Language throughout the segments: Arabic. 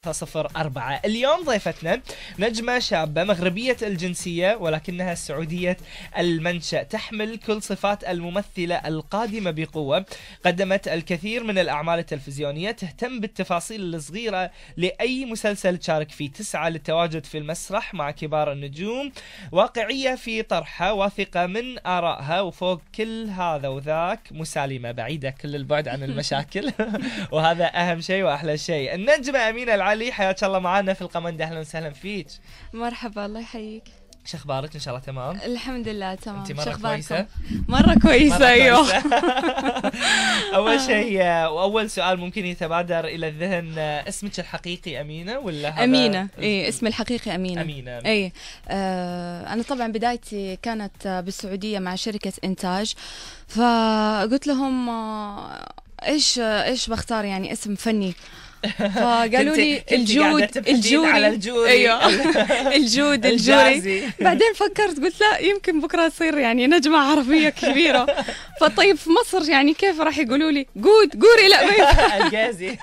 04. اليوم ضيفتنا نجمة شابة مغربية الجنسية ولكنها سعودية المنشأ، تحمل كل صفات الممثلة القادمة بقوة. قدمت الكثير من الأعمال التلفزيونية، تهتم بالتفاصيل الصغيرة لأي مسلسل تشارك فيه، تسعى للتواجد في المسرح مع كبار النجوم، واقعية في طرحها، واثقة من آرائها، وفوق كل هذا وذاك مسالمة، بعيدة كل البعد عن المشاكل وهذا أهم شيء وأحلى شيء. النجمة أمينة العلي، حياك الله معنا في القمندة، أهلا وسهلا فيك. مرحبا، الله يحييك. شو اخبارك؟ ان شاء الله تمام. الحمد لله تمام. انت مرة كويسة؟ مرة كويسة. ايوه. اول شيء واول سؤال ممكن يتبادر الى الذهن، اسمك الحقيقي امينة ولا هذا؟ امينة، اي اسمي الحقيقي امينة. امينة. اي انا طبعا بدايتي كانت بالسعودية مع شركة انتاج، فقلت لهم ايش بختار يعني اسم فني، فقالوا لي الجود على الجوري. ايوه الجوري. بعدين فكرت قلت لا، يمكن بكره اصير يعني نجمه عربيه كبيره، فطيب في مصر يعني كيف راح يقولوا لي قوري؟ لا الجازي.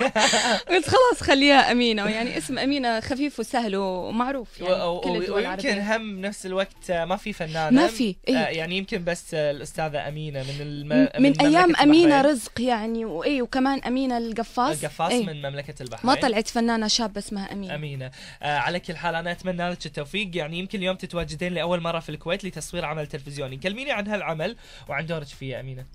قلت خلاص خليها امينه، يعني اسم امينه خفيف وسهل ومعروف يعني كل الدول العربيه. ويمكن هم بنفس الوقت ما في فنانه، ما في يعني يمكن بس الاستاذه امينه من ايام امينه رزق يعني، وكمان امينه القفاص من مملكة البحرين. ما طلعت فنانة شابة اسمها أمينة. على كل حال أنا أتمنى لك التوفيق. يعني يمكن اليوم تتواجدين لأول مرة في الكويت لتصوير عمل تلفزيوني، كلميني عن هالعمل وعن دورك فيه أمينة.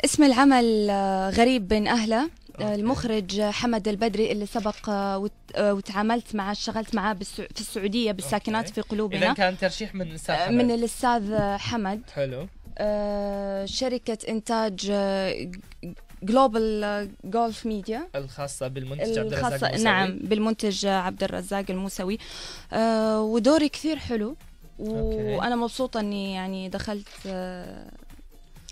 اسم العمل غريب بين أهله. المخرج حمد البدري اللي سبق وتعاملت معه، اشتغلت معه في السعودية بالساكنات في قلوبنا. إذا كان ترشيح من الأستاذ حمد. من الأستاذ حمد. حلو. شركة إنتاج جلوبال جولف ميديا الخاصة بالمنتج عبد الرزاق الموسوي. نعم، بالمنتج عبد الرزاق الموسوي. ودوري كثير حلو، وأنا مبسوطة أني يعني دخلت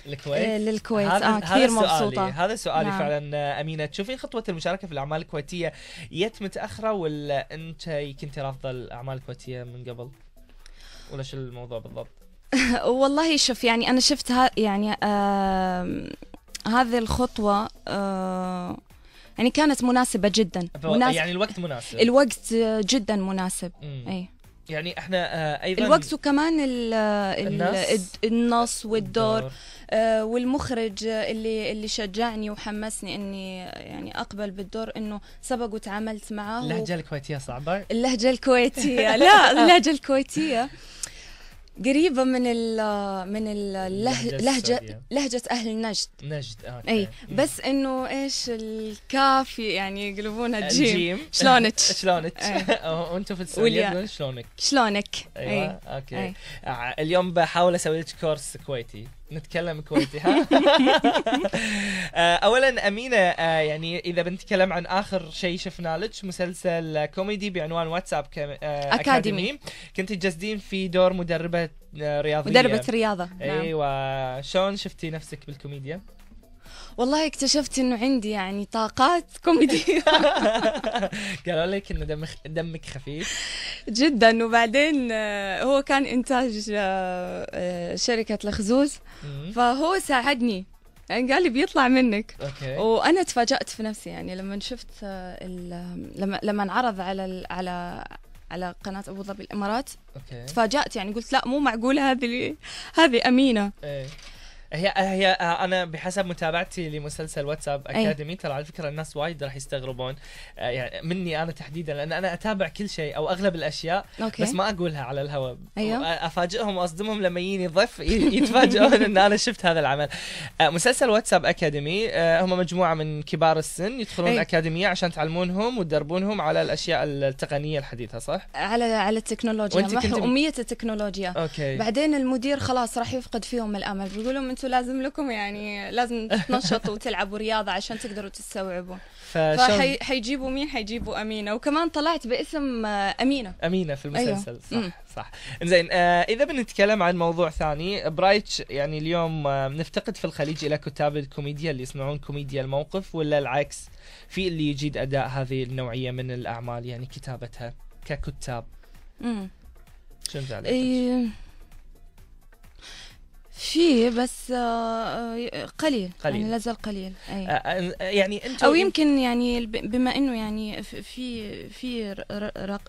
للكويت. كثير مبسوطة. هذا سؤالي نعم. فعلا أمينة، تشوفين خطوة المشاركة في الأعمال الكويتية يت متأخرة ولا أنت كنت رافضة الأعمال الكويتية من قبل، ولا شو الموضوع بالضبط؟ والله شوف، يعني أنا شفتها يعني هذه الخطوة يعني كانت مناسبة جدا. يعني الوقت مناسب. الوقت جدا مناسب. أي يعني احنا ايضا الوقت، وكمان النص والدور. والمخرج اللي شجعني وحمسني اني يعني اقبل بالدور، انه سبق وتعاملت معه. اللهجة الكويتية صعبة؟ اللهجة الكويتية لا، اللهجة الكويتية قريبة من لهجة أهل نجد. أي بس إنه إيش الكاف يعني يقلبونها الجيم. شلونك؟ وأنتوا في السعودية شلونك؟ أيوة. أوكي. اليوم بحاول أسوي لك كورس كويتي، نتكلم كويتي ها. اولا امينه، يعني اذا بنتكلم عن اخر شيء شفنا لك، مسلسل كوميدي بعنوان واتساب اكاديمي، كنت تجسدين في دور مدربه رياضيه. مدربه رياضه. ايوه. شلون شفتي نفسك بالكوميديا؟ والله اكتشفت انه عندي يعني طاقات كوميدية. قالوا لك انه دمك خفيف جدا. وبعدين هو كان انتاج شركة الخزوز، فهو ساعدني، يعني قال لي بيطلع منك. وانا تفاجأت في نفسي يعني لما شفت لما انعرض على قناة ابو ظبي الامارات. تفاجأت يعني، قلت لا مو معقولة هذه أمينة. هي انا بحسب متابعتي لمسلسل واتساب اكاديمي، ترى على فكره الناس وايد راح يستغربون يعني مني انا تحديدا، لان انا اتابع كل شيء او اغلب الاشياء. بس ما اقولها على الهواء. افاجئهم واصدمهم لما يجيني ضيف يتفاجئون ان انا شفت هذا العمل. مسلسل واتساب اكاديمي هم مجموعه من كبار السن يدخلون اكاديميه عشان تعلمونهم وتدربونهم على الاشياء التقنيه الحديثه، صح؟ على التكنولوجيا، أمية التكنولوجيا. بعدين المدير خلاص راح يفقد فيهم الامل، بيقول لهم انتم لازم لكم يعني لازم تتنشطوا وتلعبوا رياضة عشان تقدروا تستوعبوا. حيجيبوا مين؟ حيجيبوا أمينة، وكمان طلعت باسم أمينة في المسلسل. صح. إنزين، إذا بنتكلم عن موضوع ثاني، برايك يعني اليوم نفتقد في الخليج إلى كتاب الكوميديا اللي يصنعون كوميديا الموقف، ولا العكس في اللي يجيد أداء هذه النوعية من الأعمال يعني كتابتها ككتاب؟ شنو عليك؟ في بس قليل يعني لازال قليل. يعني انتم او يمكن يعني بما انه يعني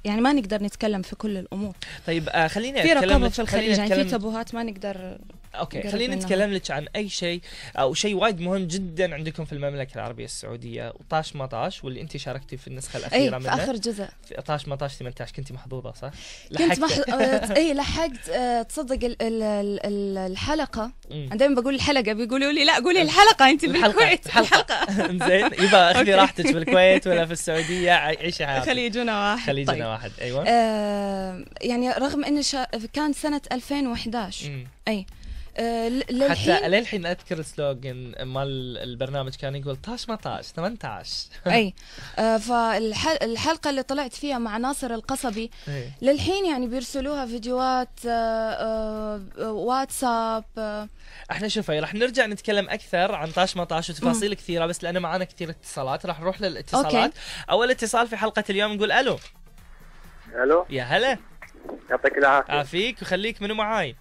يعني ما نقدر نتكلم في كل الامور. طيب خليني في رقابه في الخليج، يعني في تابوهات ما نقدر. اوكي خلينا نتكلم لك عن اي شيء او شيء وايد مهم جدا عندكم في المملكه العربيه السعوديه، وطاش مطاش واللي انت شاركتي في النسخه الاخيره منه. في اخر جزء في طاش مطاش 18 كنتي محظوظه صح؟ كنت لحقت. تصدق الحلقه انا دائما بقول الحلقه، بيقولوا لي لا قولي الحلقه انت بالكويت. الحلقه زين يبقى اخذي راحتك بالكويت ولا في السعوديه، عيشي حياتك. خليجنا واحد. خليجنا واحد ايوه. يعني رغم ان كان سنه 2011 حتى للحين اذكر سلوغن مال البرنامج كان يقول طاش مطاش 18. فالحلقه اللي طلعت فيها مع ناصر القصبي للحين يعني بيرسلوها فيديوهات واتساب. احنا شوفي راح نرجع نتكلم اكثر عن طاش مطاش وتفاصيل كثيره، بس لانه معانا كثير اتصالات راح نروح للاتصالات. اول اتصال في حلقه اليوم نقول الو. الو يا هلا، يعطيك العافيه. عافيك وخليك. منو معاي؟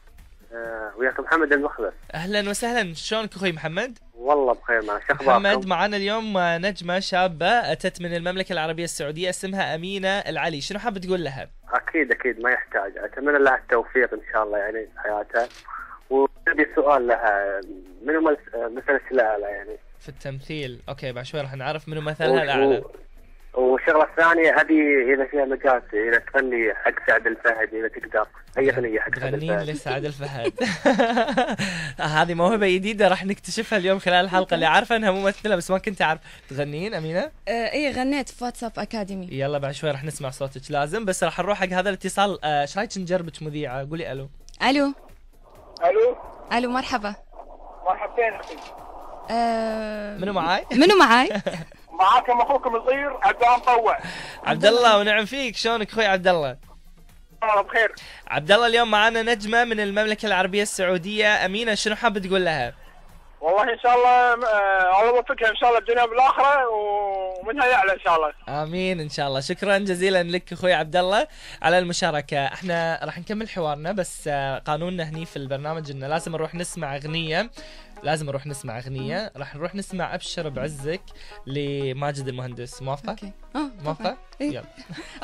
وياك محمد المخلص. اهلا وسهلا، شلونك اخوي محمد؟ والله بخير. معك شو اخباركم؟ محمد معنا اليوم نجمه شابه اتت من المملكه العربيه السعوديه اسمها امينه العلي، شنو حاب تقول لها؟ اكيد ما يحتاج، اتمنى لها التوفيق ان شاء الله يعني في حياتها. وعندي سؤال لها، منو مثل الاعلى يعني في التمثيل؟ اوكي بعد شوي راح نعرف منو مثلها الاعلى. والشغله الثانيه هذه اذا فيها مجال اذا تغني حق سعد الفهد، اذا تقدر اي اغنيه حق سعد الفهد. تغنين لسعد الفهد. هذه موهبه جديده راح نكتشفها اليوم خلال الحلقه، اللي عارفه انها ممثله بس ما كنت اعرف. تغنين امينه؟ اي غنيت في واتساب اكاديمي. يلا بعد شوي راح نسمع صوتك لازم، بس راح نروح حق هذا الاتصال. ايش رايك نجربك مذيعه؟ قولي الو. الو الو الو مرحبا. مرحبتين اختي. منو معاي؟ معاكم اخوكم الصغير عبد الله مطوع. عبد الله ونعم فيك، شلونك اخوي عبد الله؟ والله بخير. عبد الله اليوم معانا نجمه من المملكه العربيه السعوديه امينه، شنو حاب تقول لها؟ والله ان شاء الله الله يوفقها ان شاء الله الدنيا بالاخره ومنها يعلى ان شاء الله. امين ان شاء الله. شكرا جزيلا لك اخوي عبد الله على المشاركه. احنا راح نكمل حوارنا، بس قانوننا هني في البرنامج انه لازم نروح نسمع اغنيه. راح نروح نسمع ابشر بعزك لماجد المهندس. موافقه؟ اوكي. موافقه؟ يلا.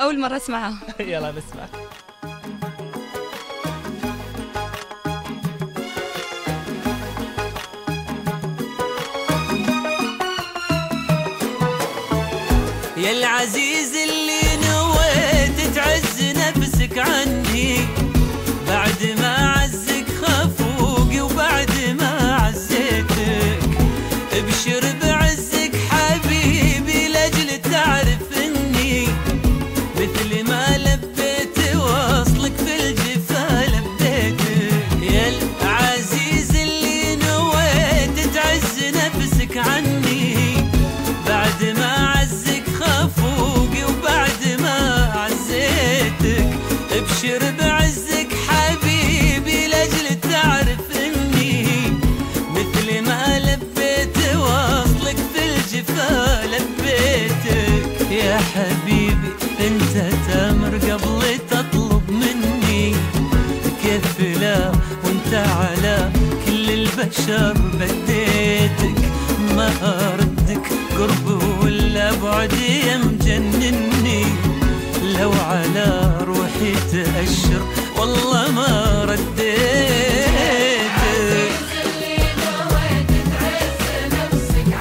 اول مره اسمعها. يلا نسمع. يا العزيز اللي نويت تعز نفسك عني، بعد ما عزك خفوقي وبعد ما عزيتك، ابشر بعزك حبيبي لاجل تعرف اني مثل ما لبيت وصلك في الجفا لبيتك. يا العزيز اللي نويت تعز نفسك عني، بعد ما عزك خفوقي وبعد ما عزيتك، ابشر بعزك حبيبي لاجل تعرف اني مثل ما لبيت وصلك في الجفا لبيتك. يا حبيبي انت تامر قبل تطلب مني، كيف لا وانت على كل البشر بديتك، ما اردك قرب ولا بعد يمجنني، لو على روحي تأشر والله ما رديتك. اللي نويت تعز نفسك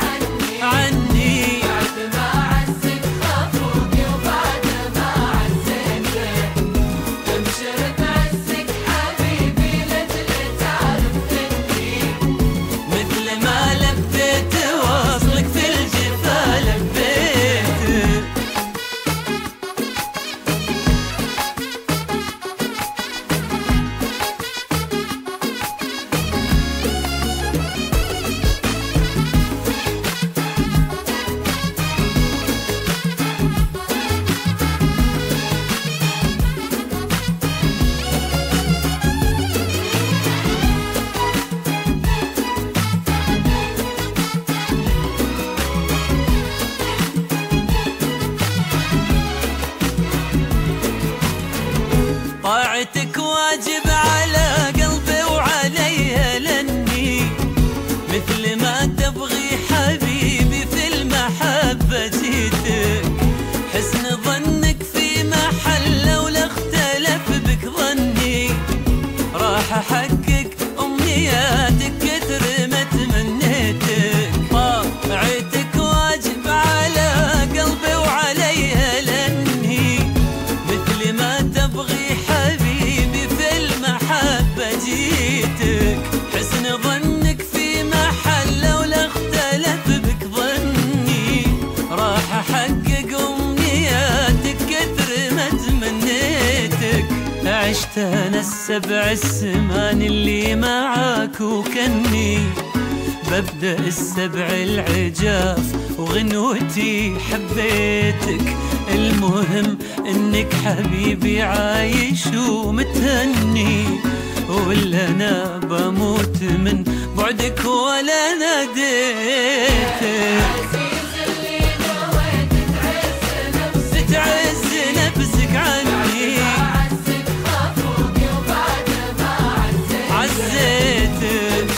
عني، بعد ما عزك خفوقي وبعد ما عزيتك، ابشر بعزك حبيبي لاجل تعرف اني مثل ما لبيت وصلك في الجفا لبيتك. طاعتك واجب على قلبي وعلي عشت أنا السبع السمان اللي معاك وكني ببدأ السبع العجاف وغنوتي حبيتك. المهم انك حبيبي عايش ومتهني، ولا انا بموت من بعدك ولا ناديتك. تعز نفسك عني، عزيتك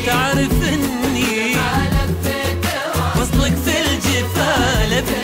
تعرف اني وصلك في الجفا لبيتك.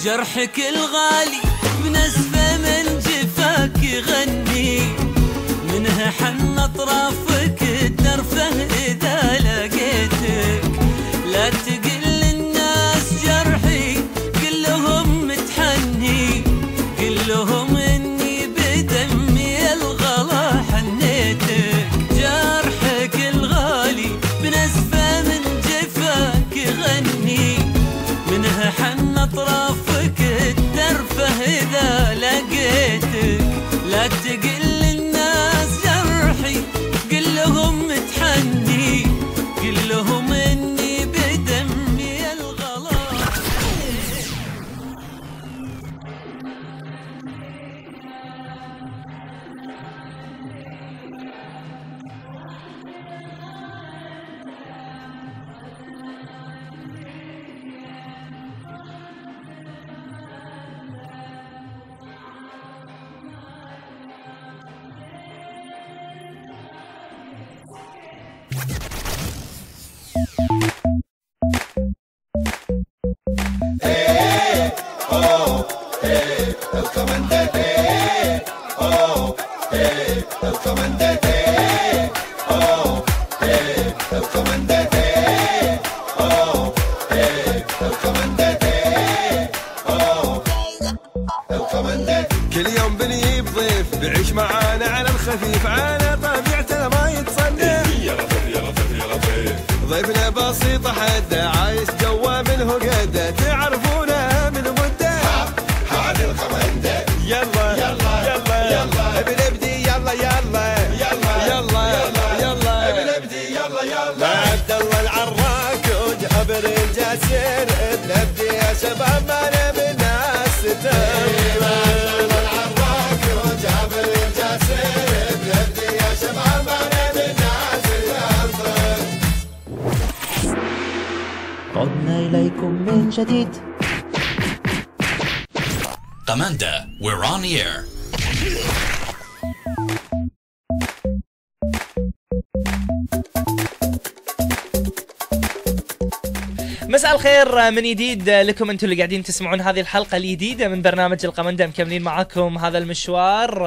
جرحك الغالي بنزفة من جفاك يغني، منها حن أطرافك الترفه إذا لقيتك. لا تقل الناس جرحي، قل لهم متحني، قل لهم إني بدمي الغلا حنيتك. جرحك الغالي بنزفة من جفاك يغني، منها حن أطرافك الترفه إذا لقيتك. لا تقل الناس جرحي، قل لهم متحني، قل لهم إني بدمي الغلا. كل يوم بنجيب ضيف بيعيش معانا على الخفيف، على طبيعته ما يتصنف. يا لطيف يا لطيف يا لطيف، ضيفنا بسيطة حده عايش جوا منه قده، تعرفونه من مده. هذه الكمندة يلا يلا يلا يلا بنبدي يلا يلا يلا يلا يلا بنبدي يلا يلا. عبد الله العراك وجابر الجاسر بنبدي يا شباب ما نبي الناس تتم. عدنا إليكم من جديد. Kamanda, we're on the air. مساء الخير من جديد لكم انتم اللي قاعدين تسمعون هذه الحلقة الجديدة من برنامج القمندة. مكملين معاكم هذا المشوار.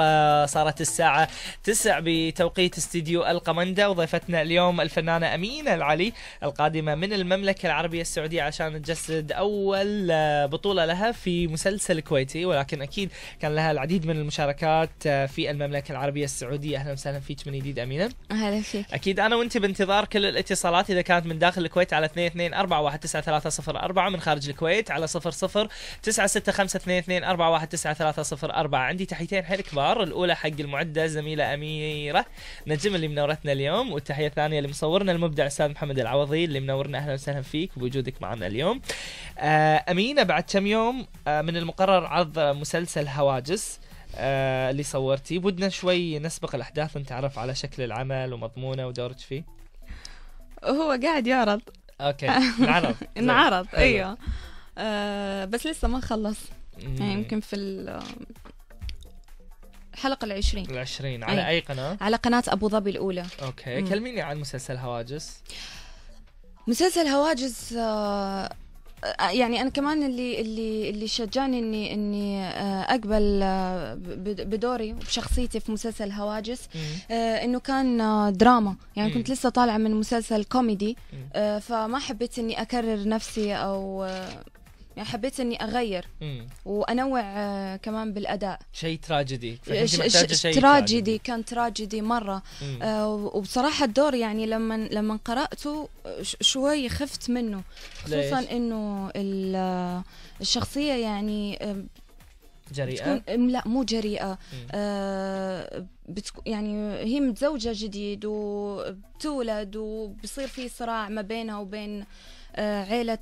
صارت الساعة 9 بتوقيت استديو القمندة، وضيفتنا اليوم الفنانة أمينة العلي القادمة من المملكة العربية السعودية عشان تجسد أول بطولة لها في مسلسل كويتي، ولكن أكيد كان لها العديد من المشاركات في المملكة العربية السعودية. أهلا وسهلا فيك من جديد أمينة. أهلا فيك. أكيد أنا وأنت بانتظار كل الاتصالات إذا كانت من داخل الكويت على 22419304، من خارج الكويت على 00965224190304. عندي تحيتين حيل كبار، الأولى حق المعدة زميلة أميرة نجم اللي منورتنا اليوم، والتحية الثانية لمصورنا المبدع أستاذ محمد العوضي اللي منورنا. أهلا وسهلا فيك بوجودك معنا اليوم. أمينة، بعد كم يوم من المقرر عرض مسلسل هواجس اللي صورتي، بدنا شوي نسبق الأحداث ونتعرف على شكل العمل ومضمونه ودورك فيه. هو قاعد يعرض. اوكي نعرض نعرض ايوه. بس لسه ما خلص، يعني يمكن في الحلقة العشرين على أي قناة؟ على قناة أبو ظبي الأولى. أوكي كلميني عن مسلسل هواجس. مسلسل هواجس يعني انا كمان اللي شجعني اني اقبل بدوري وبشخصيتي في مسلسل هواجس، انه كان دراما، يعني كنت لسه طالعه من مسلسل كوميدي، فما حبيت اني اكرر نفسي، او يعني حبيت اني اغير وانوع كمان بالاداء. شيء تراجيدي، تراجيدي، كان تراجيدي مره. وبصراحه الدور يعني لما قراته شوي خفت منه، خصوصا انه الشخصيه يعني جريئه. لا مو جريئه، يعني هي متزوجه جديد وبتولد، وبصير في صراع ما بينها وبين عيلة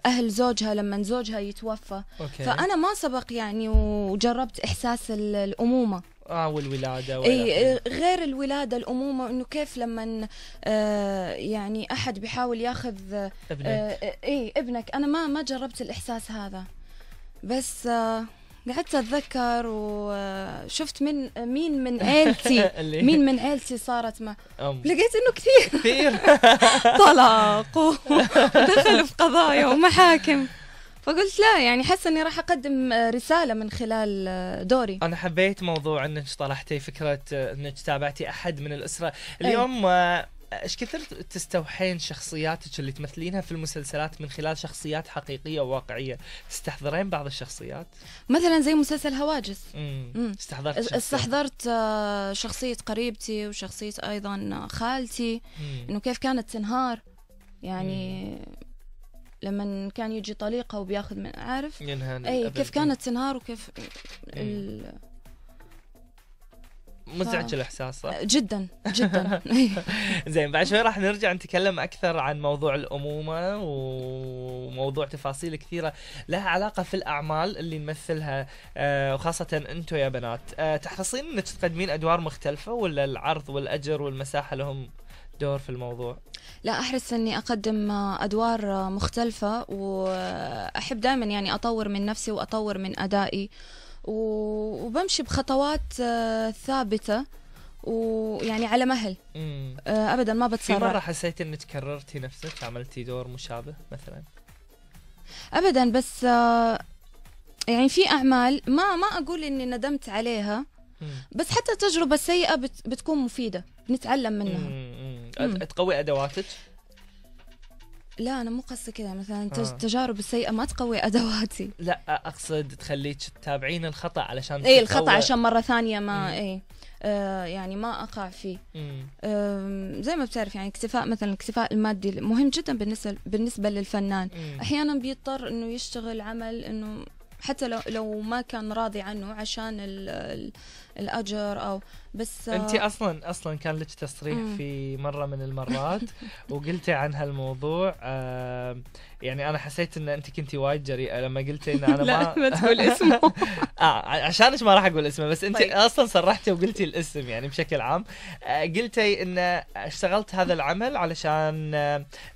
أهل زوجها لما زوجها يتوفى. فأنا ما سبق يعني وجربت إحساس الأمومة والولادة، أي غير الولادة، الأمومة، إنه كيف لما يعني أحد بيحاول ياخذ ابنك. ابنك، أنا ما جربت الإحساس هذا، بس قعدت أتذكر وشفت مين من عيلتي مين من عيلتي صارت لقيت إنه كثير طلقوا ودخلوا في قضايا ومحاكم، فقلت لا، يعني حاسة إني راح أقدم رسالة من خلال دوري. أنا حبيت موضوع إنك طرحتي فكرة إنك تابعتي أحد من الأسرة. اليوم ايش كثر تستوحين شخصياتك اللي تمثلينها في المسلسلات من خلال شخصيات حقيقية وواقعية؟ تستحضرين بعض الشخصيات؟ مثلا زي مسلسل هواجس استحضرت شخصية قريبتي وشخصية أيضا خالتي، إنه كيف كانت تنهار، يعني لما كان يجي طليقة وبياخذ من عارف كيف كانت تنهار، وكيف مزعج الإحساس، صح؟ جدا جدا. زين، بعد شوي راح نرجع نتكلم أكثر عن موضوع الأمومة وموضوع تفاصيل كثيرة لها علاقة في الأعمال اللي نمثلها، وخاصة أنتوا يا بنات. تحرصين أنك تقدمين أدوار مختلفة، ولا العرض والأجر والمساحة لهم دور في الموضوع؟ لا، أحرص أني أقدم أدوار مختلفة، وأحب دائما يعني أطور من نفسي وأطور من أدائي، وبمشي بخطوات ثابتة، ويعني على مهل. أبدا ما بتسرع. في مرة حسيت أنك كررتي نفسك، عملتي دور مشابه مثلا؟ أبدا، بس يعني في أعمال ما أقول إني ندمت عليها، بس حتى التجربة السيئة بتكون مفيدة، بنتعلم منها. تقوي أدواتك؟ لا، أنا مو قصدي كذا، مثلا التجارب السيئة ما تقوي أدواتي. لا، أقصد تخليك تتابعين الخطأ علشان الخطأ عشان مرة ثانية ما يعني ما أقع فيه. زي ما بتعرف يعني الاكتفاء المادي مهم جدا بالنسبة للفنان. أحيانا بيضطر إنه يشتغل عمل إنه حتى لو ما كان راضي عنه عشان الأجر أو بس. أنت أصلا كان لك تصريح في مرة من المرات وقلتي عن هالموضوع، يعني أنا حسيت إن أنت كنتي وايد جريئة لما قلتي إن أنا ما تقول اسمه. عشانك ما راح أقول اسمه، بس أنت أصلا صرحتي وقلتي الاسم يعني بشكل عام. قلتي إن اشتغلت هذا العمل علشان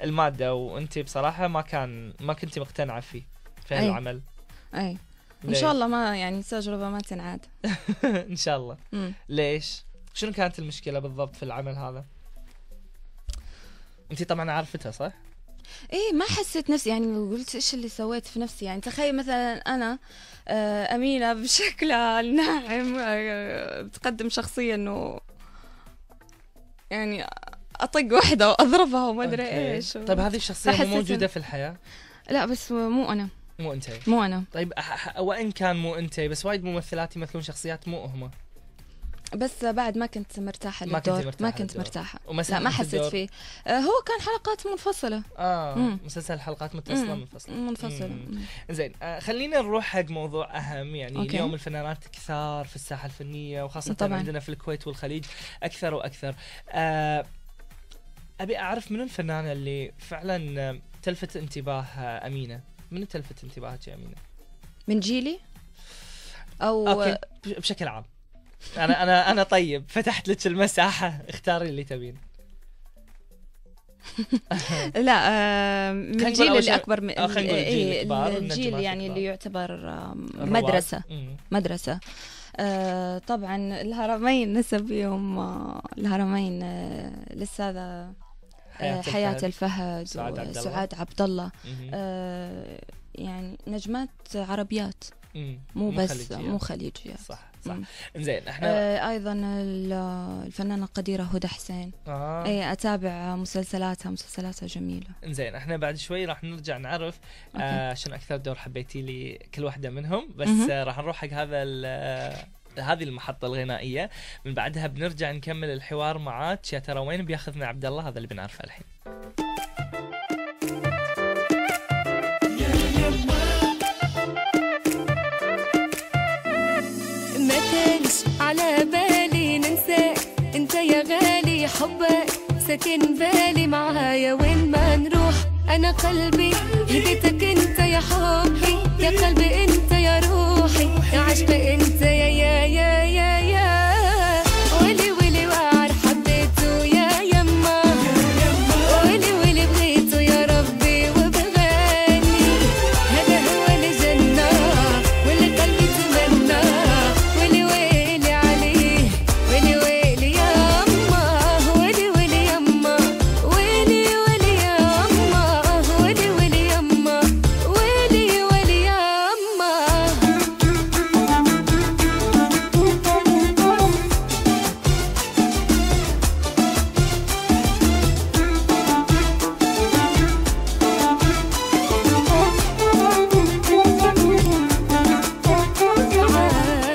المادة، وأنت بصراحة ما كنتي مقتنعة فيه في هالعمل. أي إن شاء الله ما يعني تجربة ما تنعاد. إن شاء الله. ليش؟ شنو كانت المشكلة بالضبط في العمل هذا؟ أنتي طبعا عارفتها صح؟ ما حسيت نفسي يعني، قلت إيش اللي سويت في نفسي يعني. تخيل مثلا أنا أمينة بشكلها الناعم بتقدم شخصية إنه يعني أطق واحدة وأضربها وما أدري إيش. طيب هذه الشخصية مو موجودة في الحياة؟ لا، بس مو أنا. مو أنا. طيب وإن كان مو أنت، بس وايد ممثلات يمثلون شخصيات مو هم. بس بعد ما كنت مرتاحة للدور، ما كنت مرتاحة. لا، ما حسيت فيه. هو كان حلقات منفصلة. مسلسل حلقات متصلة منفصلة. زين، خلينا نروح حق موضوع أهم يعني. اليوم الفنانات كثار في الساحة الفنية، وخاصة طبعاً عندنا في الكويت والخليج أكثر وأكثر. أبي أعرف من الفنانة اللي فعلا تلفت انتباه أمينة؟ من تلفت انتباهك يا أمينة؟ من جيلي أو أوكي. بشكل عام. أنا طيب، فتحت لك المساحة، اختاري اللي تبين. لا، من الجيل اللي أكبر من الجيل يعني اللي يعتبر مدرسة. طبعا الهرمين نسب يوم الهرمين لسه هذا حياة الفهد وسعاد عبد الله. يعني نجمات عربيات مو بس مو خليجية. صح. إنزين احنا ايضا الفنانة القديرة هدى حسين. اي اتابع مسلسلاتها جميلة. إنزين احنا بعد شوي راح نرجع نعرف شنو اكثر دور حبيتي لي كل واحدة منهم، بس راح نروح حق هذه المحطة الغنائية، من بعدها بنرجع نكمل الحوار معاك. يا ترى وين بياخذنا عبد الله؟ هذا اللي بنعرفه الحين. ما كانش على بالي ننساك انت يا غالي، حبك ساكن بالي معايا وين ما نروح. انا قلبي هديتك انت يا حبي، يا قلبي انت يا روحي، يا عشقي انت يا ولي ولي وعر حبيته يا يما، ولي ولي بغيته يا ربي وبغاني. هذا هو الجنة واللي قلبي تمنى، ولي ويلي عليه ولي ويلي يما، ولي ولي يما، ولي ولي يما، ولي ولي يما، ولي ولي يما.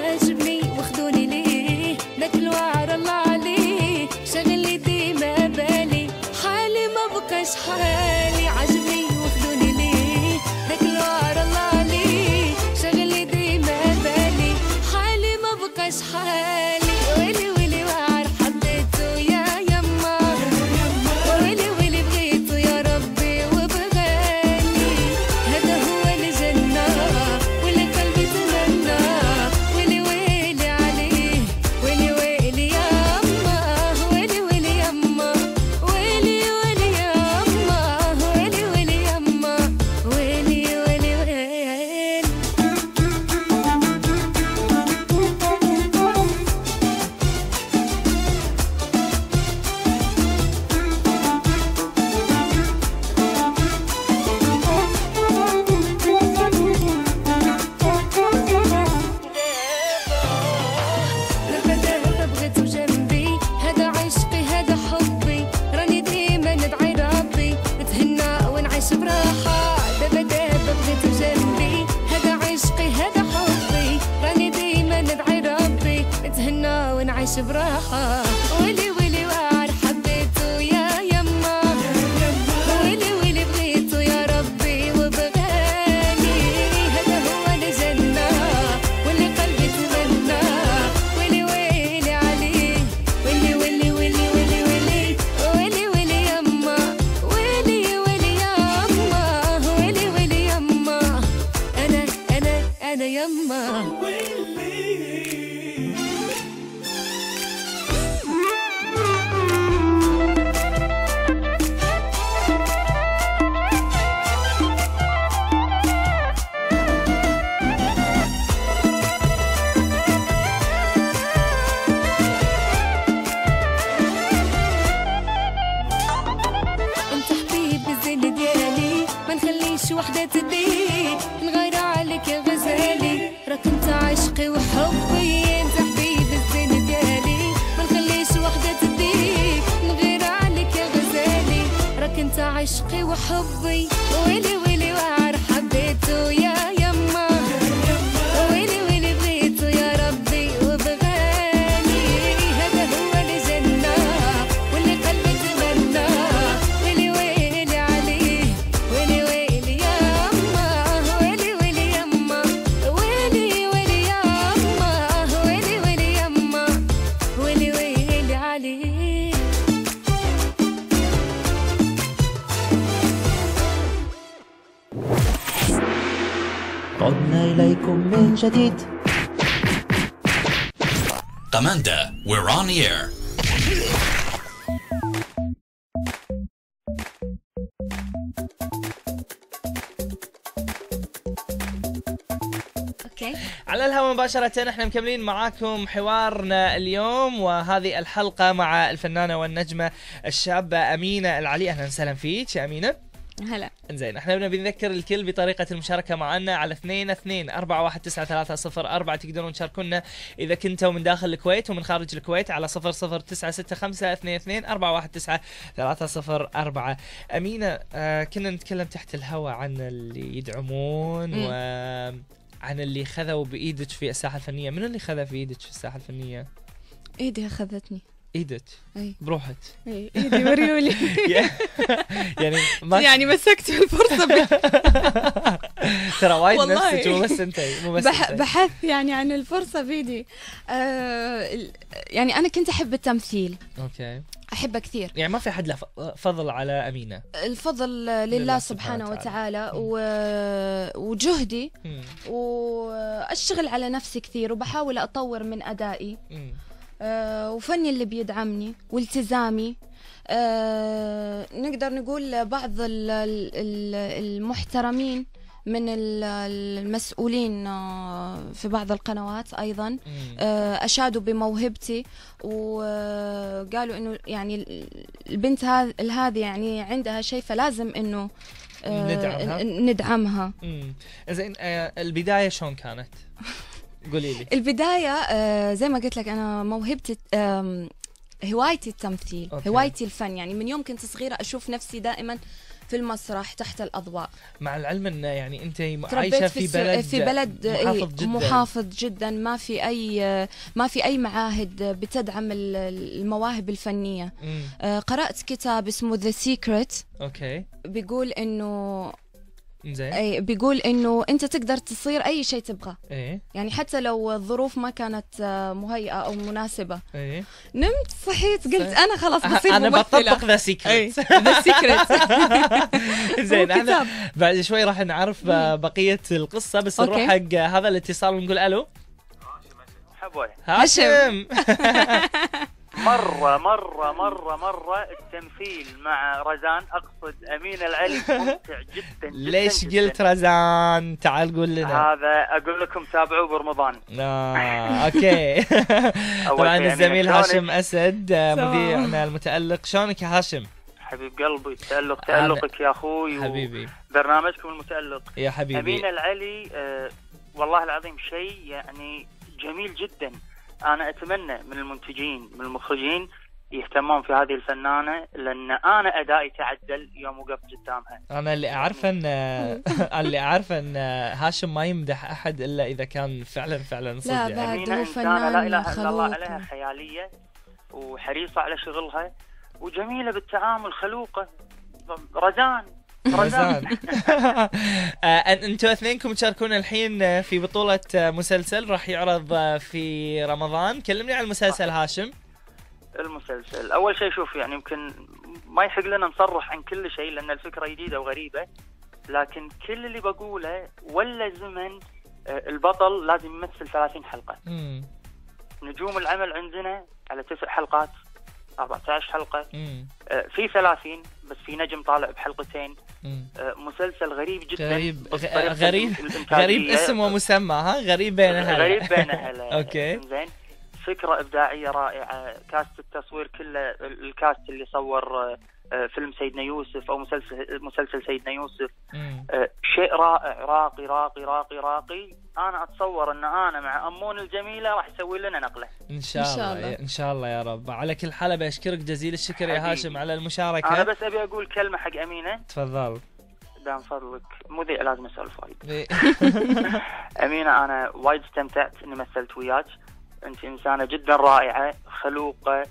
عاجبني وخدوني ليه داك الوعر الله عليه، شاغلني ديما بالي حالي ما بقاش حالي. عاجبني وخدوني ليه داك الوعر الله عليه، شاغلني ديما بالي حالي ما بقاش حالي. ولي ولي وعر حبيته يا يما، ولي ولي بغيته يا ربي وبغاني. هذا هو الجنة واللي قلبي تمنى، ولي ويلي عليه ولي ويلي يما، ولي ولي يما، ولي ولي يما، ولي ولي يما، ولي ولي ويلي. دابا بغيتو جنبي، هذا عشقي هذا حبي، راني ديما ندعي ربي نتهنى ونعيش براحة. دابا بغيتو جنبي، هذا عشقي هذا حبي، راني ديما ندعي ربي نتهنى ونعيش براحة. ولي ولي وعر حبيته يا يما، ولي ولي بغيته يا ربي وبغاني. هذا هو الجنة واللي قلبي تمنى، ولي ويلي عليه ولي ولي ولي ولي ولي ولي ولي يما، ولي ولي يما، ولي ولي يما. أنا يما. انت حبيبي الزين ديالي، ما نخليش وحدة تديك، نغير عليك يا غزالي، راك انت عشقي وحبي. انت حبيبي الزين ديالي، ما نخليش وحدة تديك، نغير عليك يا غزالي، راك انت عشقي وحبي. ويلي ويلي وعر حبيته يا يما، ويلي ويلي بغيته يا ربي وبغاني. هذا هو الجنة واللي قلبي تمنى، ولي ويلي عليه ولي ويلي يما، ولي ويلي يما، ولي ويلي يما، ولي ويلي يما، ولي ويلي عليه. عدنا إليكم من جديد. Amanda, we're on the air. على الهواء مباشرة احنا مكملين معاكم حوارنا اليوم، وهذه الحلقة مع الفنانة والنجمة الشابة أمينة العلي. أهلا وسهلا فيك يا أمينة. هلا. انزين، احنا بنذكر الكل بطريقة المشاركة معنا على 22-419-304. تقدرون تشاركونا إذا كنتوا من داخل الكويت ومن خارج الكويت على 00965-22-419-304. أمينة، كنا نتكلم تحت الهواء عن اللي يدعمون وعن اللي خذوا بإيدك في الساحة الفنية. منو اللي خذ في إيدك في الساحة الفنية؟ إيدي أخذتني. ايدك؟ اي بروحك؟ اي ايدي وريولي. يعني مسكت الفرصة. ترى وايد نفسك، مو بس انت، مو بس بحث يعني عن الفرصة بيدي. يعني انا كنت احب التمثيل. اوكي. احبه كثير. يعني ما في حد له فضل على أمينة؟ الفضل لله سبحانه وتعالى. وجهدي واشتغل على نفسي كثير وبحاول اطور من ادائي. وفني اللي بيدعمني والتزامي. نقدر نقول بعض المحترمين من المسؤولين في بعض القنوات أيضا أشادوا بموهبتي وقالوا إنه يعني البنت هذه يعني عندها شيء فلازم إنه ندعمها. زين، البداية شلون كانت؟ قولي لي. البداية زي ما قلت لك أنا موهبتي هوايتي التمثيل. أوكي. هوايتي الفن. يعني من يوم كنت صغيرة أشوف نفسي دائما في المسرح تحت الأضواء. مع العلم أن يعني أنت عايشة في بلد محافظ جدا ما في أي معاهد بتدعم المواهب الفنية. قرأت كتاب اسمه The Secret. أوكي. بيقول إنه زين. بيقول انه انت تقدر تصير اي شيء تبغى. يعني حتى لو الظروف ما كانت مهيئه او مناسبه. نمت صحيت قلت انا خلاص بصير انا ممثله. بطبق ذا سيكريت. ذا سيكريت. زين، احنا بعد شوي راح نعرف بقيه القصه، بس نروح حق هذا الاتصال ونقول الو. هاشم. مرة التمثيل مع رزان، أقصد أمينة العلي، ممتع جدا. ليش قلت رزان؟ تعال قول لنا. هذا أقول لكم تابعوه برمضان. أوكي. طبعا الزميل هاشم أسد مذيعنا المتألق. شلونك يا هاشم؟ حبيب قلبي، تألقك يا أخوي. حبيبي. برنامجكم المتألق يا حبيبي. أمينة العلي والله العظيم شيء يعني جميل جدا. أنا أتمنى من المنتجين من المخرجين يهتمون في هذه الفنانة، لأن أنا أدائي تعدل يوم وقفت قدامها. أنا اللي أعرف أن هاشم ما يمدح أحد إلا إذا كان فعلا صدق. لا بعد هو فنان لا إله إلا الله عليها، خيالية وحريصة على شغلها وجميلة بالتعامل، خلوقة. رزان. انتوا اثنينكم تشاركون الحين في بطولة مسلسل راح يعرض في رمضان. كلمني عن المسلسل هاشم. المسلسل اول شيء شوف، يعني يمكن ما يحق لنا نصرح عن كل شيء لان الفكرة جديدة وغريبة، لكن كل اللي بقوله ولا زمن البطل لازم يمثل 30 حلقة. نجوم العمل عندنا على 9 حلقات 14 حلقة. في 30 بس في نجم طالع بحلقتين. مسلسل غريب جدا. غريب اسم ومسمى. غريب بين أهله. اوكي. زين، فكرة إبداعية رائعة. كاست التصوير كله، الكاست اللي صور فيلم سيدنا يوسف أو مسلسل سيدنا يوسف، شيء رائع، راقي راقي راقي راقي. أنا أتصور أن أنا مع أمون الجميلة راح يسوي لنا نقلة إن شاء الله يا رب. على كل حال بأشكرك جزيل الشكر يا هاشم على المشاركة. أنا بس أبي أقول كلمة حق أمينة. تفضل. دام فضلك مذيع لازم أسولف وايد. أمينة، أنا وايد استمتعت إني مثلت وياك. أنت إنسانة جدا رائعة، خلوقة،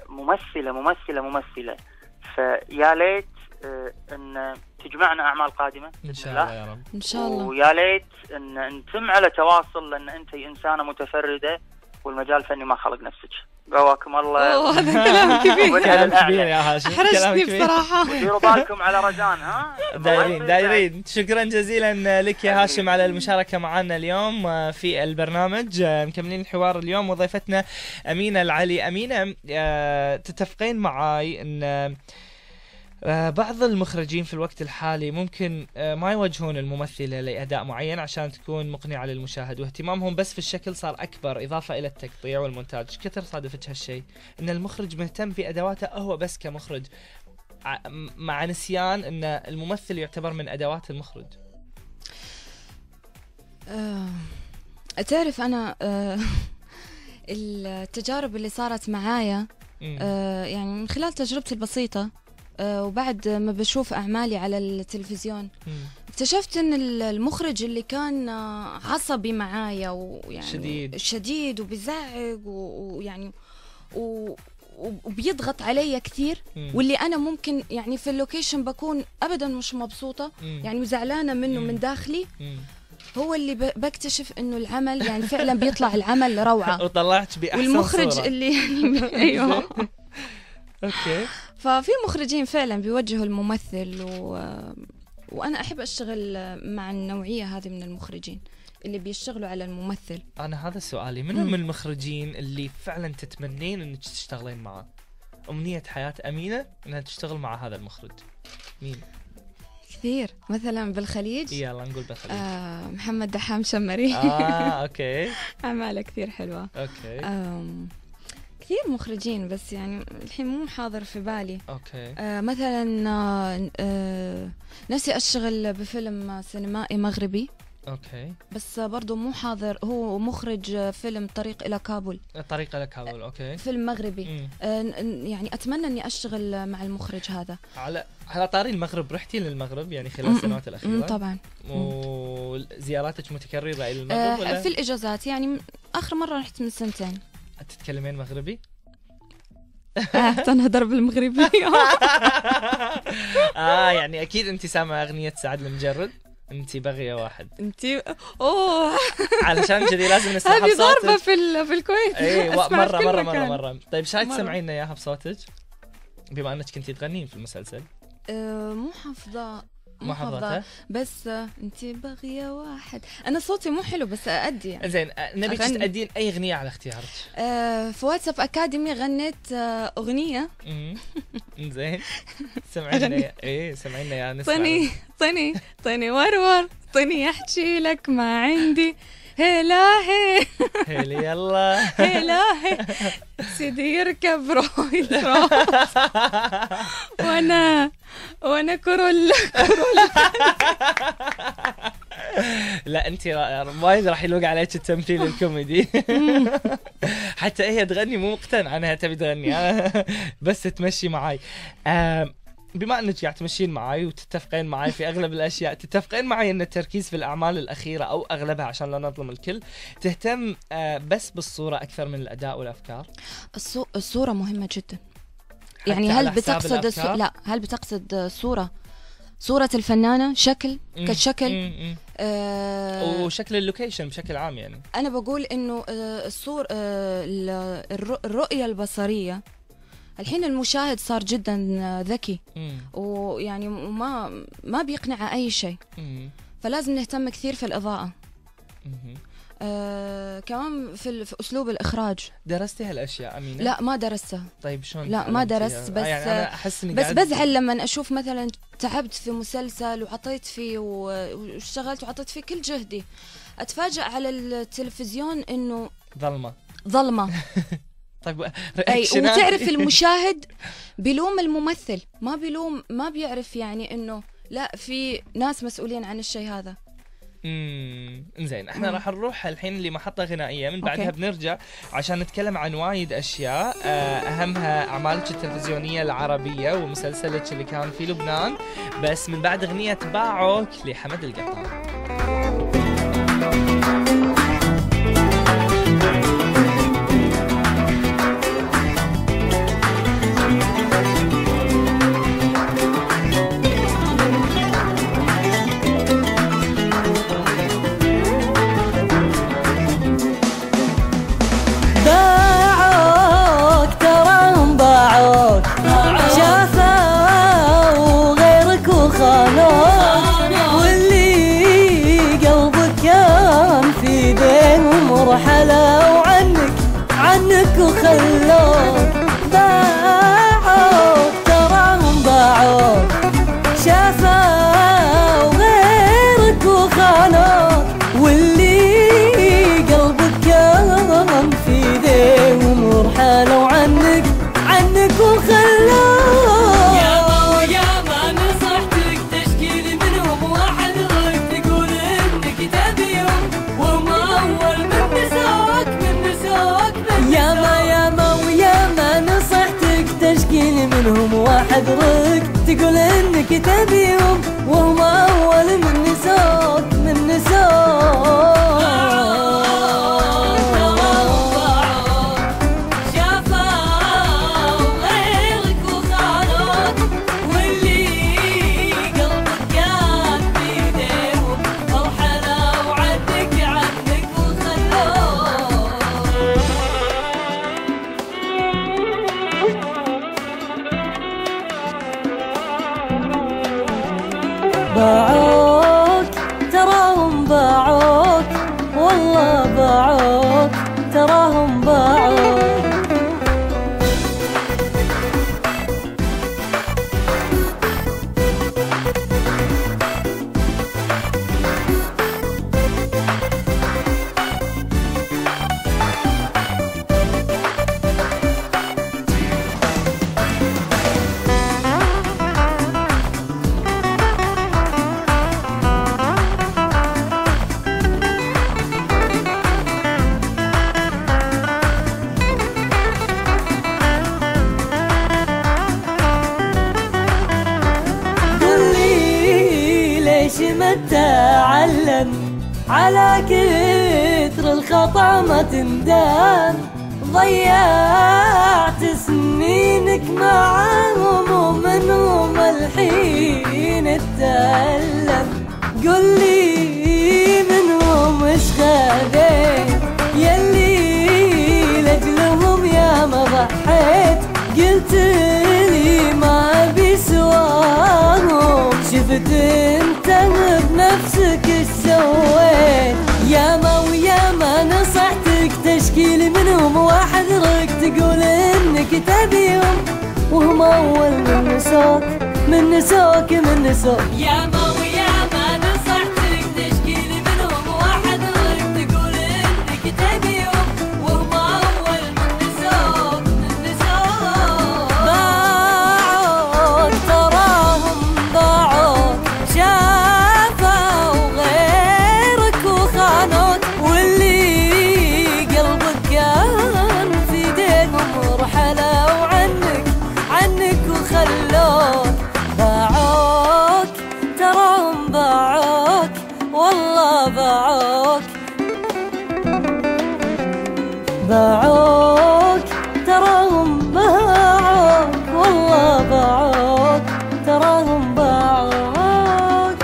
ممثلة. فيا ليت ان تجمعنا اعمال قادمه ان شاء الله يا رب. ان شاء الله. ويا ليت ان نتم على تواصل، لان انت انسانه متفرده والمجال الفني ما خلق نفسك. قواكم الله. هذا كلام كبير. كلام كبير يا هاشم. حرجتني بصراحه. وديروا بالكم على رزان. دايرين. شكرا جزيلا لك يا هاشم على المشاركه معنا اليوم في البرنامج. مكملين الحوار اليوم وضيفتنا أمينة العلي. أمينة، تتفقين معاي ان بعض المخرجين في الوقت الحالي ممكن ما يوجهون الممثلة لأداء معين عشان تكون مقنعة للمشاهد، واهتمامهم بس في الشكل صار أكبر إضافة إلى التقطيع والمونتاج. كثر صادفتك هالشيء إن المخرج مهتم بأدواته هو بس كمخرج مع نسيان إن الممثل يعتبر من أدوات المخرج. تعرف أنا التجارب اللي صارت معايا يعني من خلال تجربتي البسيطة وبعد ما بشوف أعمالي على التلفزيون اكتشفت أن المخرج اللي كان عصبي معايا ويعني شديد وبيزعق ويعني وبيضغط علي كثير، واللي أنا ممكن يعني في اللوكيشن بكون أبدا مش مبسوطة يعني وزعلانة منه من داخلي، هو اللي بكتشف انه العمل يعني فعلا بيطلع العمل روعه وطلعت باحسن والمخرج صورة. اللي يعني ايوه اوكي. ففي مخرجين فعلا بيوجهوا الممثل وانا احب اشتغل مع النوعيه هذه من المخرجين اللي بيشتغلوا على الممثل. انا هذا سؤالي، من المخرجين اللي فعلا تتمنين انك تشتغلين معه؟ امنيه حياه امينه انها تشتغل مع هذا المخرج. مين؟ كثير، مثلا بالخليج يلا نقول بالخليج. محمد دحام شمري. اوكي. اعماله كثير حلوه. اوكي. كثير مخرجين بس يعني الحين مو حاضر في بالي. اوكي. مثلا نفسي اشتغل بفيلم سينمائي مغربي. اوكي. بس برضو مو حاضر، هو مخرج فيلم طريق الى كابول. طريق الى كابول. اوكي. فيلم مغربي. يعني اتمنى اني اشتغل مع المخرج هذا. على طاري المغرب، رحتي للمغرب يعني خلال السنوات الاخيره؟ طبعا. وزياراتك متكرره الى المغرب ولا؟ في الاجازات يعني اخر مره رحت من 2 سنين. تتكلمين مغربي؟ تنهضر بالمغربي. يعني اكيد انت سامعه اغنيه سعد المجرد، انت بغيه واحد. انت اوه علشان كذي لازم نسمعها بصوتك. هذه ضربه في الكويت. اي مره. طيب ايش رايك تسمعين لنا اياها بصوتك بما انك كنتي تغنين في المسلسل؟ مو حافظة بس انت بغيه واحد. انا صوتي مو حلو بس اادي يعني. زين، نبيك تأدين اي اغنيه على اختيارك. في واتساب اكاديمي غنيت اغنيه. زين، سمعينا. سمعينا يا نسمع. طيني ورور، طيني احكي لك ما عندي. هلا هيلي يلا هلا سيدي يركب رويد وانا كرول. لا انت وايد راح يلوق عليك التمثيل الكوميدي. حتى هي تغني مو مقتنعه انها تبي تغني، بس تمشي معاي. بما انك قاعد تمشين معاي وتتفقين معاي في اغلب الاشياء، تتفقين معي ان التركيز في الاعمال الاخيره او اغلبها عشان لا نظلم الكل تهتم بس بالصوره اكثر من الاداء والافكار؟ الصوره مهمه جدا. يعني هل بتقصد صوره الفنانه كشكل وشكل اللوكيشن بشكل عام؟ يعني انا بقول انه الرؤيه البصريه الحين المشاهد صار جدا ذكي ويعني ما بيقنع اي شيء، فلازم نهتم كثير في الاضاءه. كمان في اسلوب الاخراج. درستي هالاشياء امينه؟ لا ما درستها. طيب شلون؟ لا ما درست، بس يعني أنا أحس إني بس بزعل لما اشوف مثلا تعبت في مسلسل وعطيت فيه واشتغلت وعطيت فيه كل جهدي، اتفاجأ على التلفزيون انه ظلمه. طيب وتعرف المشاهد بيلوم الممثل، ما بيعرف يعني انه لا في ناس مسؤولين عن الشيء هذا. زين، احنا راح نروح الحين لمحطة غنائية، من بعدها بنرجع عشان نتكلم عن وايد اشياء، اهمها اعمالك التلفزيونية العربية ومسلسلك اللي كان في لبنان، بس من بعد اغنية باعوك لحمد القطان. واللي قلبك كان فيه منهم واحد رق تقول انك تبيهم وهم اول من نسوك من نسوك. باعوك تراهم باعوك والله باعوك تراهم باعوك. ما تعلم على كثر الخطأ ما تندم. ضيعت سنينك معاهم ومنهم الحين تتألم. قل لي منهم ايش خذيت يلي لاجلهم يا ما ضحيت. قلت لي ما بيسواهم شفت انت بنفسك ايش سويت. ياما وياما نصحتك تشكيلي منهم واحد رق تقول انك تبيهم وهم اول من نسوك من نسوك من نسوك. ياما وياما نصحتك تشكيلي منهم واحد رق تقول انك تبيهم وهم اول من نسوك من نسوك. باعوك تراهم باعوك شافوا غيرك وخانوك واللي قلبك كان في ايديهم رحلوا عنك وخلوك. باعوك تراهم باعوك والله باعوك. باعوك تراهم باعوك والله باعوك تراهم باعوك.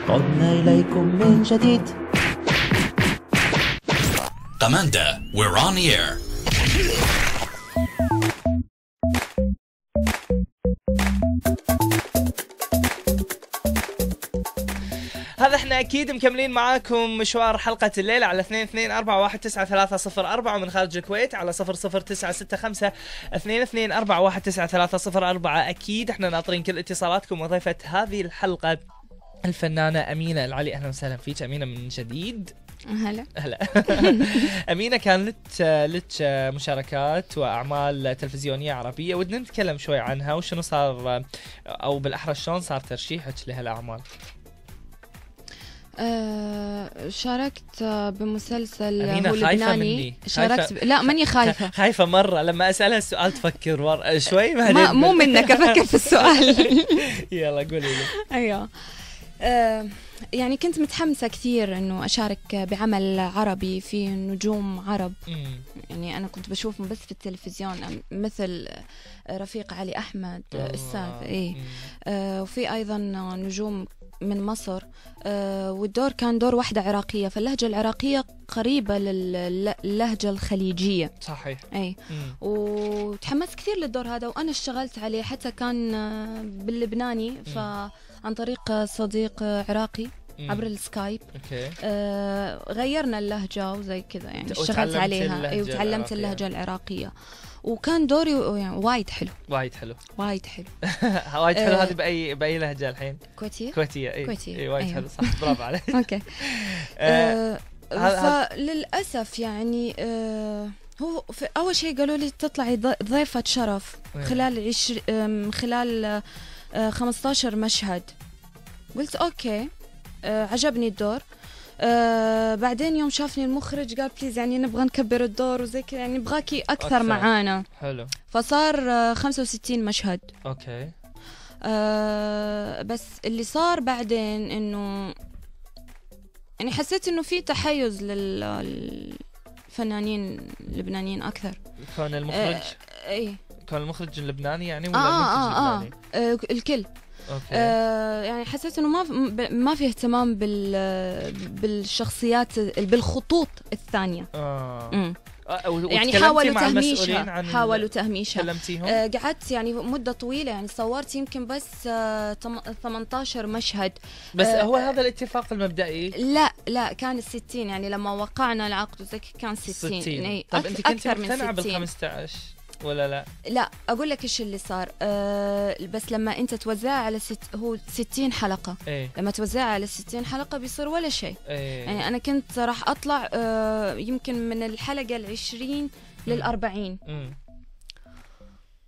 عدنا إليكم من جديد. Kamanda, we're on the air. هذا احنا اكيد مكملين معاكم مشوار حلقة الليلة على 22419304 ومن خارج الكويت على 00965 22419304. اكيد احنا ناطرين كل اتصالاتكم. وضيفة هذه الحلقة الفنانة أمينة العلي. اهلا وسهلا فيك أمينة من جديد. هلا هلا. أمينة كان لك مشاركات وأعمال تلفزيونية عربية، ودنا نتكلم شوي عنها وشنو صار أو بالأحرى شلون صار ترشيحك لهالأعمال. شاركت بمسلسل أمينة هو لبناني. شاركت لا ماني خايفة. خايفة مرة لما أسألها السؤال تفكر شوي. ما مو منك أفكر في السؤال. يلا قولي لي. أيوه يعني كنت متحمسة كثير إنه أشارك بعمل عربي في نجوم عرب. يعني أنا كنت بشوفهم بس في التلفزيون مثل رفيق علي أحمد الساد وفي أيضا نجوم من مصر. والدور كان دور واحدة عراقية، فاللهجة العراقية قريبة للهجة الخليجية. صحيح. أي وتحمست كثير للدور هذا وأنا اشتغلت عليه، حتى كان باللبناني عن طريق صديق عراقي عبر السكايب. غيرنا اللهجة وزي كذا يعني اشتغلت عليها وتعلمت اللهجة العراقية وكان دوري يعني وايد حلو. وايد حلو. وايد حلو. وايد حلو. هذه بأي لهجة الحين؟ كويتية. كويتية. كويتية. وايد حلو صح. برافو عليك. اوكي. فللأسف يعني هو أول شيء قالوا لي تطلعي ضيفة شرف خلال 15 مشهد. قلت أوكي. عجبني الدور. بعدين يوم شافني المخرج قال بليز يعني نبغى نكبر الدور وزي كذا، يعني نبغاكي أكثر معانا. حلو. فصار 65 مشهد. اوكي. بس اللي صار بعدين انه يعني حسيت انه في تحيز للفنانين اللبنانيين اكثر. كان المخرج اي كان المخرج اللبناني يعني ولا المنتج اللبناني؟ الكل. اوكي. يعني حسيت انه ما في اهتمام بالشخصيات بالخطوط الثانية. يعني حاولوا تهميشها. كلمتيهم؟ قعدت يعني مدة طويلة، يعني صورت يمكن بس 18 مشهد. بس هو هذا الاتفاق المبدئي؟ لا كان 60، يعني لما وقعنا العقد وزي كان 60. يعني طب انت كنت مقتنعة بال15 ولا لا؟ اقول لك ايش اللي صار. بس لما انت توزعها على هو 60 حلقه. لما توزعها على 60 حلقه بيصير ولا شيء. يعني انا كنت راح اطلع يمكن من الحلقه ال20 لل40.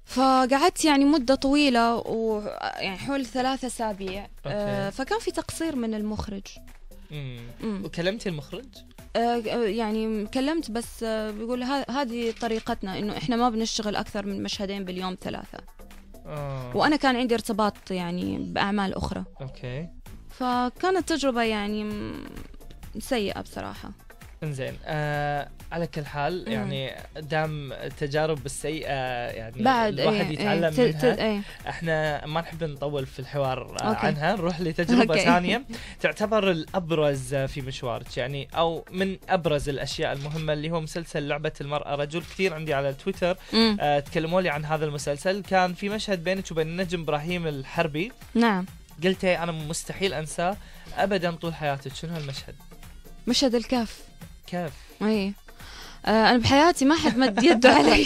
فقعدت يعني مده طويله ويعني حول 3 أسابيع. فكان في تقصير من المخرج. وكلمتي المخرج؟ يعني كلمت، بس بيقول هذه طريقتنا، انه احنا ما بنشتغل اكثر من مشهدين باليوم 3. وانا كان عندي ارتباط يعني باعمال اخرى. اوكي. فكانت تجربة يعني سيئة بصراحة. انزين. على كل حال يعني دام التجارب السيئة يعني بعد الواحد يتعلم منها. احنا ما نحب نطول في الحوار عنها، نروح لتجربة ثانية تعتبر الأبرز في مشوارك، يعني أو من أبرز الأشياء المهمة، اللي هو مسلسل لعبة المرأة رجل. كثير عندي على تويتر تكلموا لي عن هذا المسلسل. كان في مشهد بينك وبين النجم إبراهيم الحربي. نعم. قلتي أنا مستحيل أنساه أبدا طول حياتك. شنو هالمشهد؟ مشهد الكاف. كيف؟ اي انا بحياتي ما حد مد يده علي.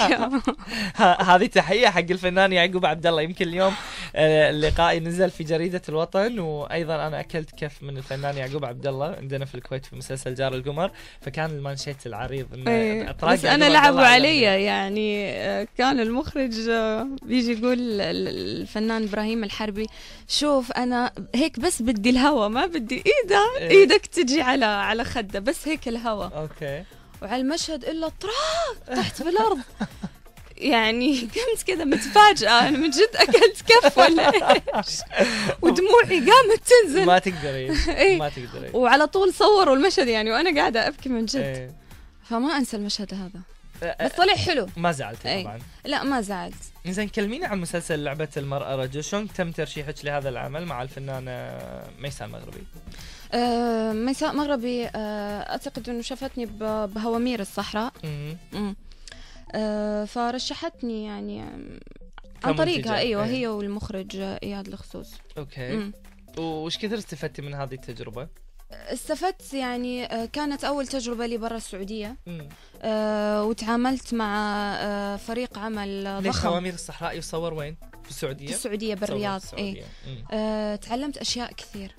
هذه تحيه حق الفنان يعقوب عبد الله. يمكن اليوم اللقاء نزل في جريده الوطن، وايضا انا اكلت كف من الفنان يعقوب عبد الله عندنا في الكويت في مسلسل جار القمر، فكان المانشيت العريض بس انا لعبوا علي. يعني كان المخرج بيجي يقول الفنان ابراهيم الحربي شوف انا هيك بس بدي الهوا، ما بدي ايدك تجي على خده، بس هيك الهوا. اوكي. وعلى المشهد إلا طراق تحت بالأرض. يعني كنت كذا متفاجئة، أنا من جد أكلت كف ولا إيش؟ ودموعي قامت تنزل. ما تقدرين. ما تقدرين. وعلى طول صوروا المشهد يعني وأنا قاعدة أبكي من جد. فما أنسى المشهد هذا. بس طلع حلو. ما زعلتي طبعا؟ لا ما زعلت. إذن كلميني عن مسلسل لعبة المرأة رجل. شلون تم ترشيحك لهذا العمل مع الفنانة ميساء المغربي؟ ميساء مغربي أعتقد أنه شافتني بهوامير الصحراء. فرشحتني يعني عن طريقها. أيوة. هي والمخرج إياد الخصوص. أوكي. وش كثر استفدتي من هذه التجربة؟ استفدت يعني كانت أول تجربة لي برا السعودية. وتعاملت مع فريق عمل ضخم. ليش هوامير الصحراء يصور وين؟ في السعودية؟ في السعودية بالرياض. تعلمت أشياء كثير.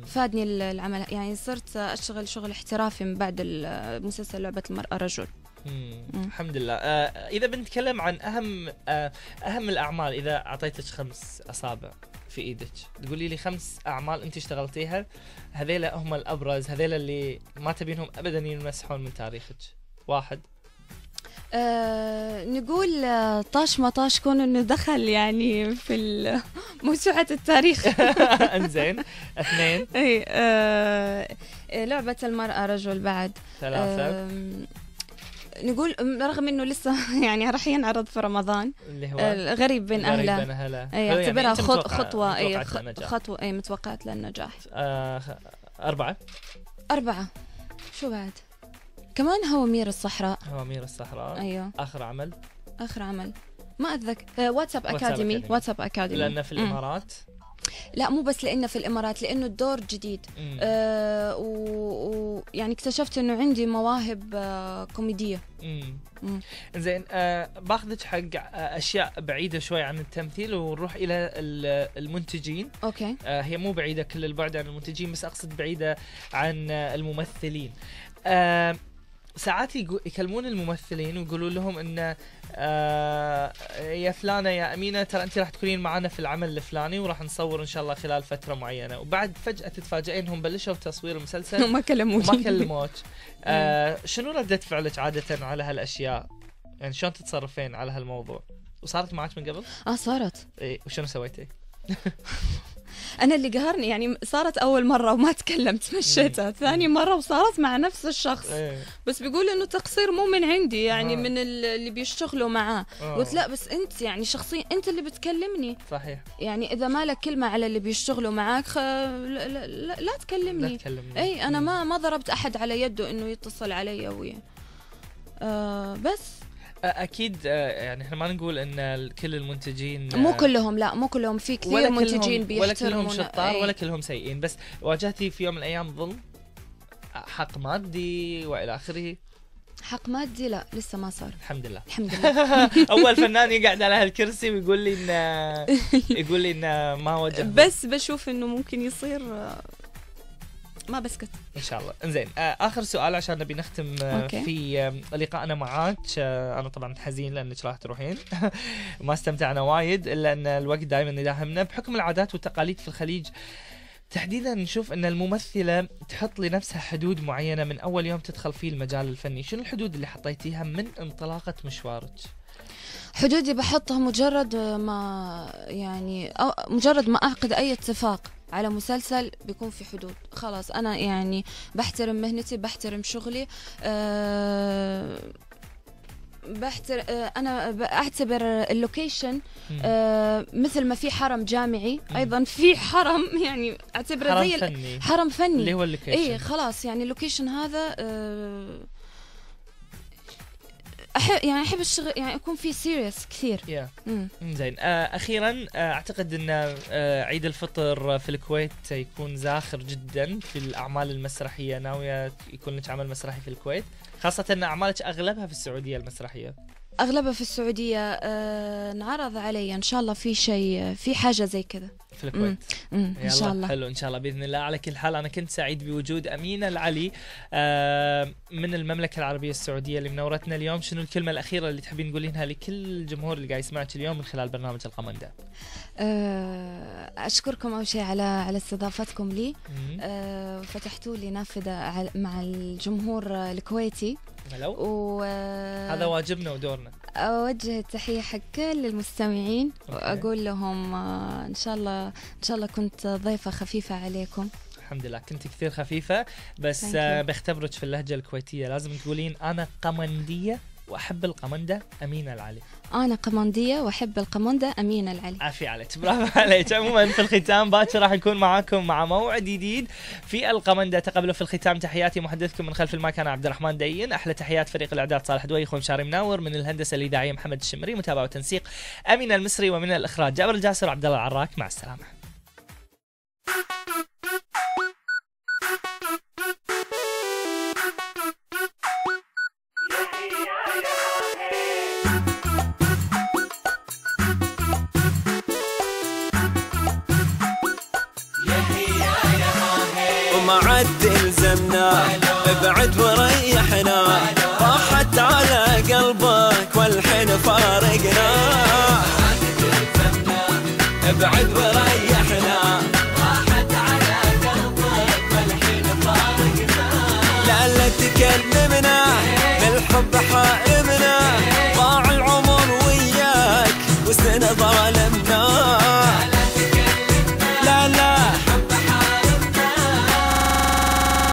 فادني العمل، يعني صرت أشتغل شغل احترافي من بعد المسلسل لعبة المرأة رجل. الحمد لله. إذا بنتكلم عن أهم الأعمال، إذا أعطيتك 5 أصابع في إيدك تقولي لي 5 أعمال أنت اشتغلتيها، هذيلا هم الأبرز، هذيلا اللي ما تبينهم أبدا ينمسحون من تاريخك. 1. نقول طاش مطاش، كون انه دخل يعني في موسوعة التاريخ. انزين. 2. اي لعبة المرأة رجل. بعد 3. نقول رغم انه لسه يعني راح ينعرض في رمضان، اللي هو غريب بين اهله. اي اعتبرها خطوة. اي خطوة. اي متوقعت للنجاح. 4. شو بعد؟ كمان هوامير الصحراء. هوامير الصحراء. ايوه. اخر عمل ما اتذكر. واتساب اكاديمي. لانه في الامارات. لا مو بس لانه في الامارات، لانه الدور جديد. ويعني اكتشفت انه عندي مواهب كوميديه. زين. باخذك حق اشياء بعيده شوي عن التمثيل ونروح الى المنتجين. اوكي. هي مو بعيده كل البعد عن المنتجين، بس اقصد بعيده عن الممثلين. ساعات يكلمون الممثلين ويقولوا لهم ان يا فلانه يا امينه ترى انت راح تكونين معنا في العمل الفلاني وراح نصور ان شاء الله خلال فتره معينه، وبعد فجاه تتفاجئين انهم بلشوا تصوير المسلسل وما كلموك. شنو ردة فعلك عاده على هالاشياء؟ يعني شلون تتصرفين على هالموضوع؟ وصارت معك من قبل؟ صارت. اي وشنو سويتي؟ أنا اللي قهرني يعني صارت أول مرة وما تكلمت مشيتها، ثاني مرة وصارت مع نفس الشخص بس بيقول إنه تقصير مو من عندي يعني من اللي بيشتغلوا معاه. قلت لا بس أنت يعني شخصيا أنت اللي بتكلمني. صحيح. يعني إذا ما لك كلمة على اللي بيشتغلوا معاك لا تكلمني. أي أنا ما ضربت أحد على يده إنه يتصل علي وياه. بس اكيد يعني احنا ما نقول ان كل المنتجين مو كلهم، لا مو كلهم، في كثير منتجين بيحترمون ولا كلهم شطار ولا كلهم سيئين، بس واجهتي في يوم من الايام ظلم حق مادي والى اخره؟ حق مادي لا لسه ما صار الحمد لله. الحمد لله. اول فنان يقعد على هالكرسي ويقول لي ان ما واجه، بس بشوف انه ممكن يصير ما بسكت ان شاء الله. انزين اخر سؤال عشان نبي نختم في لقائنا معاك. انا طبعا حزين لانك راح تروحين ما استمتعنا وايد الا ان الوقت دائما يداهمنا. بحكم العادات والتقاليد في الخليج تحديدا نشوف ان الممثله تحط لنفسها حدود معينه من اول يوم تدخل فيه المجال الفني. شنو الحدود اللي حطيتيها من انطلاقه مشوارك؟ حدودي بحطها مجرد ما اعقد اي اتفاق على مسلسل بيكون في حدود. خلاص أنا يعني بحترم مهنتي، بحترم شغلي، أنا بعتبر اللوكيشن مثل ما في حرم جامعي أيضا في حرم، يعني أعتبره زي حرم فني اللي هو اللوكيشن. إيه خلاص يعني اللوكيشن هذا أحب الشغل يعني يكون فيه سيريس كثير. زين أخيرا أعتقد أن عيد الفطر في الكويت يكون زاخر جدا في الأعمال المسرحية. ناوية يكون لك عمل مسرحي في الكويت، خاصة أن أعمالك أغلبها في السعودية المسرحية؟ أغلبها في السعودية. نعرض علي إن شاء الله في شيء، في حاجة زي كذا في الكويت. إن شاء الله. حلو إن شاء الله بإذن الله. على كل حال أنا كنت سعيد بوجود أمينة العلي من المملكة العربية السعودية اللي منورتنا اليوم. شنو الكلمة الأخيرة اللي تحبين تقولينها لكل الجمهور اللي قاعد يسمعك اليوم من خلال برنامج القمندة؟ أشكركم أول شيء على استضافتكم لي. فتحتوا لي نافذة مع الجمهور الكويتي، هذا واجبنا ودورنا. أوجه التحية حق كل المستمعين وأقول لهم إن شاء الله كنت ضيفة خفيفة عليكم. الحمد لله كنت كثير خفيفة، بس بختبرك في اللهجة الكويتية. لازم تقولين أنا قمندية وأحب القمندة أمينة العلي. أنا قمندية وأحب القمندة أمينة العلي. عافية عليك، برافو عليك. عموما في الختام باكر راح نكون معاكم مع موعد جديد في القمندة. تقبلوا في الختام تحياتي محدثكم من خلف المايك أنا عبد الرحمن دين. أحلى تحيات فريق الإعداد صالح دويخ ومشاري مناور، من الهندسة الإذاعية محمد الشمري، متابعة وتنسيق أمين المصري، ومن الإخراج جابر الجاسر وعبد الله العراك. مع السلامة. وما عاد تلزمنا ابعد وريحنا، راحت على قلبك والحين فارقنا. ابعد وريحنا